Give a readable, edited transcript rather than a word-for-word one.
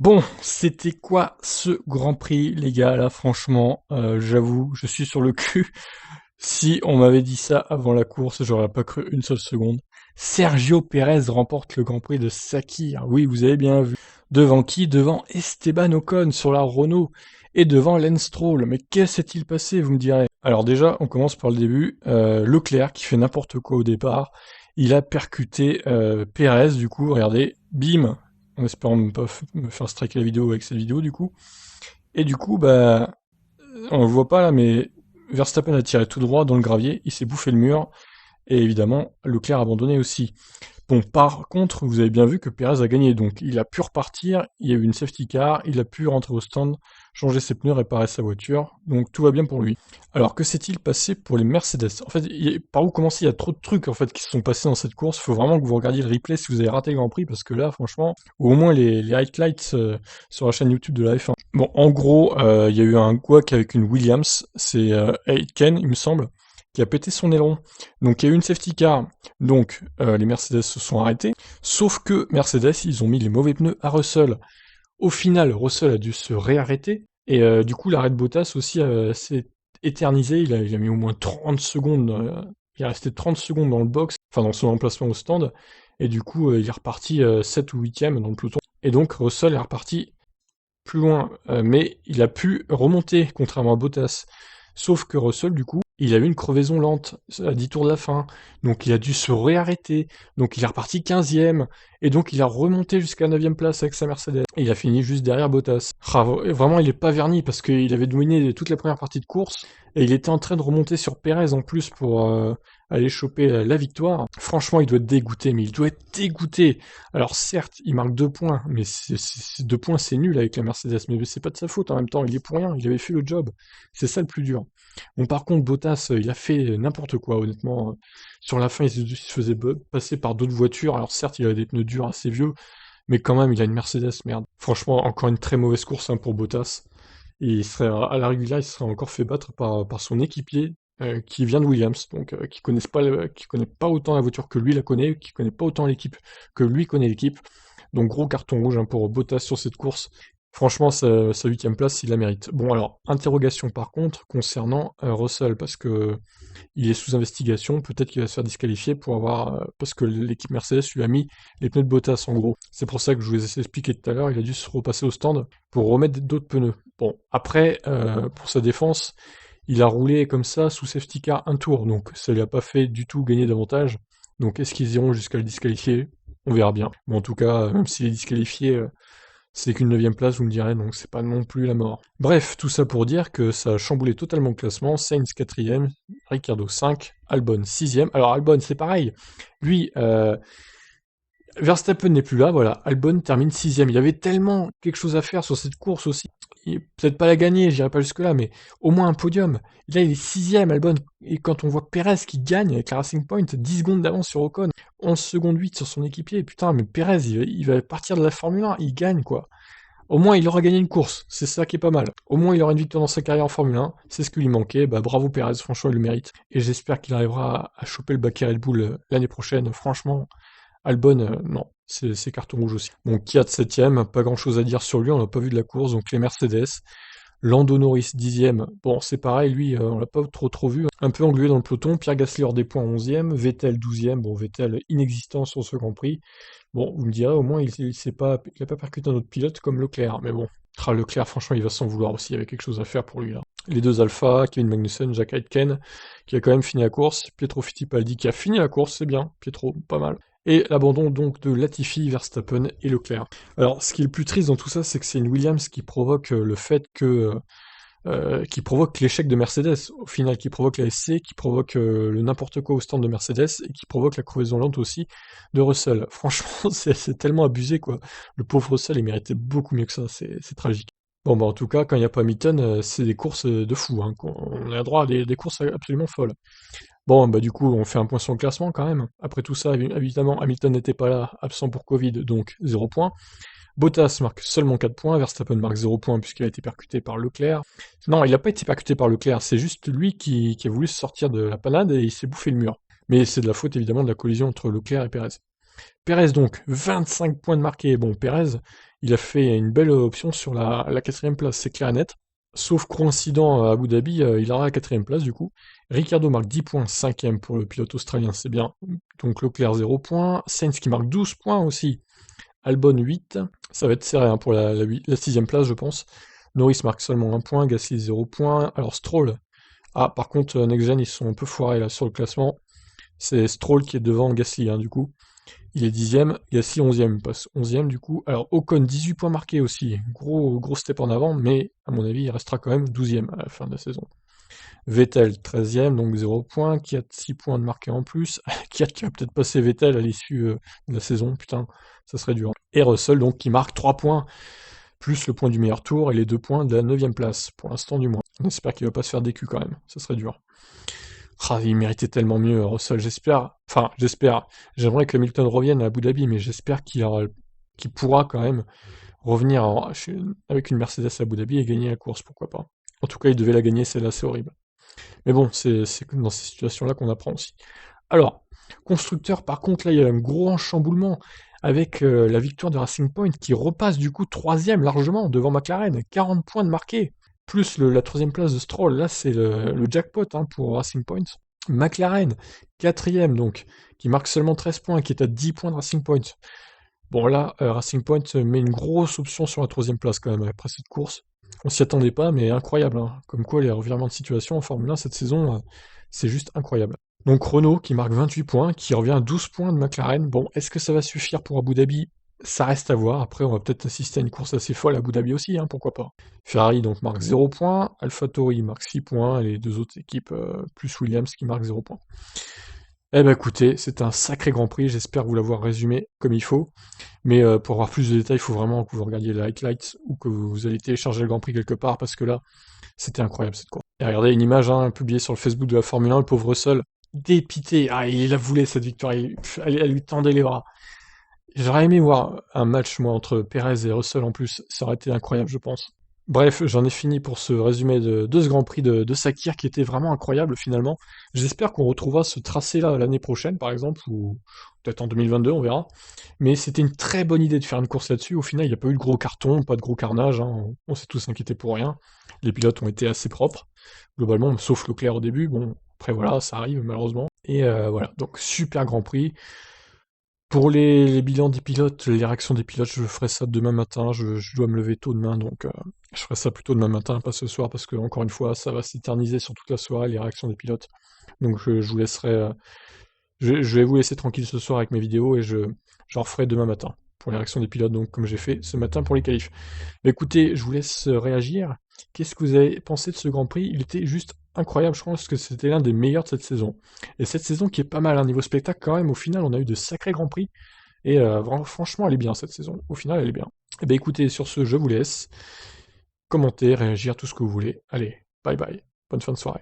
Bon, c'était quoi ce Grand Prix, les gars, là, franchement, j'avoue, je suis sur le cul. Si on m'avait dit ça avant la course, j'aurais pas cru une seule seconde. Sergio Pérez remporte le Grand Prix de Sakir. Oui, vous avez bien vu. Devant qui? Devant Esteban Ocon sur la Renault et devant Lance Stroll. Mais qu'est-ce s'est-il passé, vous me direz? Alors déjà, on commence par le début. Leclerc qui fait n'importe quoi au départ. Il a percuté Pérez, du coup, regardez, bim, en espérant ne pas me faire striker la vidéo avec cette vidéo, du coup. Et du coup, bah, on le voit pas là, mais Verstappen a tiré tout droit dans le gravier, il s'est bouffé le mur, et évidemment, Leclerc a abandonné aussi. Bon, par contre, vous avez bien vu que Perez a gagné, donc il a pu repartir, il y a eu une safety car, il a pu rentrer au stand, changer ses pneus, réparer sa voiture, donc tout va bien pour lui. Alors que s'est-il passé pour les Mercedes? En fait, par où commencer? Il y a trop de trucs en fait qui se sont passés dans cette course, faut vraiment que vous regardiez le replay si vous avez raté le Grand Prix, parce que là, franchement, ou au moins les highlights sur la chaîne YouTube de la F1. Bon, en gros, il y a eu un couac avec une Williams, c'est Aitken, il me semble, qui a pété son aileron. Donc il y a eu une safety car, donc les Mercedes se sont arrêtés, sauf que Mercedes, ils ont mis les mauvais pneus à Russell. Au final, Russell a dû se réarrêter, et du coup l'arrêt de Bottas aussi s'est éternisé, il a mis au moins 30 secondes, il est resté 30 secondes dans le box, enfin dans son emplacement au stand, et du coup il est reparti 7 ou 8ème dans le peloton. Et donc Russell est reparti plus loin, mais il a pu remonter, contrairement à Bottas. Sauf que Russell, du coup, il a eu une crevaison lente à 10 tours de la fin, donc il a dû se réarrêter, donc il est reparti 15ème, et donc il a remonté jusqu'à la 9ème place avec sa Mercedes, et il a fini juste derrière Bottas. Vraiment, il est pas verni, parce qu'il avait dominé toute la première partie de course, et il était en train de remonter sur Perez en plus pour aller choper la victoire. Franchement, il doit être dégoûté, mais il doit être dégoûté. Alors certes, il marque 2 points, mais 2 points c'est nul avec la Mercedes, mais c'est pas de sa faute en même temps, il est pour rien, il avait fait le job. C'est ça le plus dur. Bon, par contre, Bottas, il a fait n'importe quoi, honnêtement. Sur la fin, il se faisait passer par d'autres voitures. Alors certes, il avait des pneus durs assez vieux, mais quand même, il a une Mercedes, merde. Franchement, encore une très mauvaise course hein, pour Bottas. Et il serait, à la régulière, il serait encore fait battre par son équipier, qui vient de Williams, donc qui connaît pas autant la voiture que lui la connaît, qui connaît pas autant l'équipe que lui connaît l'équipe. Donc gros carton rouge hein, pour Bottas sur cette course. Franchement, sa 8ème place, il la mérite. Bon, alors, interrogation par contre concernant Russell, parce que il est sous investigation, peut-être qu'il va se faire disqualifier pour avoir, parce que l'équipe Mercedes lui a mis les pneus de Bottas en gros. C'est pour ça que je vous ai expliqué tout à l'heure, il a dû se repasser au stand pour remettre d'autres pneus. Bon, après, pour sa défense, il a roulé comme ça sous safety car un tour, donc ça lui a pas fait du tout gagner d'avantage. Donc est-ce qu'ils iront jusqu'à le disqualifier? On verra bien. Mais en tout cas, même s'il est disqualifié, c'est qu'une 9ème place, vous me direz, donc c'est pas non plus la mort. Bref, tout ça pour dire que ça a chamboulé totalement le classement. Sainz 4ème, Ricciardo 5, Albon 6ème. Alors Albon, c'est pareil. Lui, Verstappen n'est plus là, voilà. Albon termine 6ème. Il y avait tellement quelque chose à faire sur cette course aussi. Peut-être pas la gagner, j'irai pas jusque-là, mais au moins un podium. Là, il est 6ème, Albon. Et quand on voit Perez qui gagne avec la Racing Point, 10 secondes d'avance sur Ocon, 11 secondes 8 sur son équipier, putain, mais Perez, il va partir de la Formule 1, il gagne, quoi. Au moins, il aura gagné une course, c'est ça qui est pas mal. Au moins, il aura une victoire dans sa carrière en Formule 1, c'est ce qui lui manquait. Bah, bravo Perez, franchement, il le mérite. Et j'espère qu'il arrivera à choper le baquet Red Bull l'année prochaine. Franchement, Albon, non, c'est carton rouge aussi. Bon, Kiat 7ème, pas grand chose à dire sur lui, on l'a pas vu de la course, donc les Mercedes. Lando Norris 10ème, bon c'est pareil, lui on l'a pas trop vu, un peu englué dans le peloton, Pierre Gasly hors des points 11ème, Vettel 12ème, bon Vettel inexistant sur ce Grand Prix, bon vous me direz au moins il a pas percuté un autre pilote comme Leclerc, mais bon, Leclerc franchement il va s'en vouloir aussi, il y avait quelque chose à faire pour lui là. Les deux Alpha, Kevin Magnussen, Jack Aitken, qui a quand même fini la course, Pietro Fittipaldi qui a fini la course, c'est bien, Pietro, pas mal. Et l'abandon donc de Latifi, Verstappen et Leclerc. Alors, ce qui est le plus triste dans tout ça, c'est que c'est une Williams qui provoque le fait que qui provoque l'échec de Mercedes, au final, qui provoque la SC, qui provoque le n'importe quoi au stand de Mercedes, et qui provoque la crevaison lente aussi de Russell. Franchement, c'est tellement abusé, quoi. Le pauvre Russell, il méritait beaucoup mieux que ça, c'est tragique. Bon, bah en tout cas, quand il n'y a pas Hamilton, c'est des courses de fou, hein. On a droit à des courses absolument folles. Bon, bah du coup, on fait un point sur le classement quand même. Après tout ça, évidemment, Hamilton n'était pas là, absent pour Covid, donc 0 points. Bottas marque seulement 4 points, Verstappen marque 0 points puisqu'il a été percuté par Leclerc. Non, il n'a pas été percuté par Leclerc, c'est juste lui qui a voulu se sortir de la panade et il s'est bouffé le mur. Mais c'est de la faute évidemment de la collision entre Leclerc et Perez. Pérez donc, 25 points de marqué. Bon, Pérez, il a fait une belle option sur la quatrième place, c'est clair et net. Sauf coïncident à Abu Dhabi, il aura la quatrième place du coup. Ricardo marque 10 points, cinquième pour le pilote australien, c'est bien. Donc Leclerc 0 points. Sainz qui marque 12 points aussi. Albon 8. Ça va être serré hein, pour la sixième place, je pense. Norris marque seulement 1 point, Gasly 0 points. Alors Stroll. Ah, par contre, Next Gen, ils sont un peu foirés là sur le classement. C'est Stroll qui est devant Gasly, hein, du coup. Il est 10ème, Gasly 11ème, il passe 11ème du coup. Alors Ocon 18 points marqués aussi, gros step en avant, mais à mon avis il restera quand même 12ème à la fin de la saison. Vettel 13ème, donc 0 points, Kiat 6 points de marqué en plus. Kiat qui va peut-être passer Vettel à l'issue de la saison, putain, ça serait dur. Et Russell donc qui marque 3 points, plus le point du meilleur tour et les 2 points de la 9ème place, pour l'instant du moins. On espère qu'il va pas se faire décu quand même, ça serait dur. Ah, il méritait tellement mieux, Russell, j'espère. J'aimerais que Hamilton revienne à Abu Dhabi, mais j'espère qu'il pourra quand même revenir avec une Mercedes à Abu Dhabi et gagner la course, pourquoi pas. En tout cas, il devait la gagner, celle-là, c'est horrible. Mais bon, c'est dans ces situations-là qu'on apprend aussi. Alors, constructeur, par contre, là, il y a un gros chamboulement avec la victoire de Racing Point qui repasse du coup troisième largement devant McLaren, 40 points de marqué, plus la troisième place de Stroll. Là, c'est le jackpot hein, pour Racing Point. McLaren, quatrième donc, qui marque seulement 13 points, qui est à 10 points de Racing Point. Bon là, Racing Point met une grosse option sur la troisième place quand même après cette course. On s'y attendait pas, mais incroyable. Hein. Comme quoi les revirements de situation en Formule 1 cette saison, c'est juste incroyable. Donc Renault qui marque 28 points, qui revient à 12 points de McLaren. Bon, est-ce que ça va suffire pour Abu Dhabi? Ça reste à voir. Après, on va peut-être assister à une course assez folle à Abu Dhabi aussi, hein, pourquoi pas. Ferrari donc marque 0 points, AlphaTauri marque 6 points, et les deux autres équipes plus Williams qui marquent 0 points. Eh ben écoutez, c'est un sacré Grand Prix, j'espère vous l'avoir résumé comme il faut. Mais pour avoir plus de détails, il faut vraiment que vous regardiez les highlights ou que vous allez télécharger le Grand Prix quelque part parce que là, c'était incroyable cette course. Et regardez une image hein, publiée sur le Facebook de la Formule 1, le pauvre Russell, dépité. Ah, il la voulait cette victoire, elle lui tendait les bras. J'aurais aimé voir un match moi entre Perez et Russell en plus, ça aurait été incroyable je pense. Bref, j'en ai fini pour ce résumé de ce Grand Prix de Sakir qui était vraiment incroyable finalement. J'espère qu'on retrouvera ce tracé-là l'année prochaine par exemple, ou peut-être en 2022, on verra. Mais c'était une très bonne idée de faire une course là-dessus. Au final, il n'y a pas eu de gros carton, pas de gros carnage, hein. On s'est tous inquiétés pour rien. Les pilotes ont été assez propres, globalement, sauf Leclerc au début. Bon, après voilà, ça arrive malheureusement. Et voilà, donc super Grand Prix. Pour les bilans des pilotes, les réactions des pilotes, je ferai ça demain matin. Je dois me lever tôt demain, donc je ferai ça plutôt demain matin, pas ce soir, parce que encore une fois, ça va s'éterniser sur toute la soirée, les réactions des pilotes. Donc je vous laisserai. Je vais vous laisser tranquille ce soir avec mes vidéos et j'en referai demain matin pour les réactions des pilotes, donc comme j'ai fait ce matin pour les qualifs. Mais écoutez, je vous laisse réagir. Qu'est-ce que vous avez pensé de ce Grand Prix? Il était juste incroyable, je pense que c'était l'un des meilleurs de cette saison. Et cette saison qui est pas mal, hein, niveau spectacle quand même, au final on a eu de sacrés Grands Prix. Et franchement elle est bien cette saison, au final elle est bien. Et ben écoutez, sur ce je vous laisse. Commenter, réagir, tout ce que vous voulez. Allez, bye bye, bonne fin de soirée.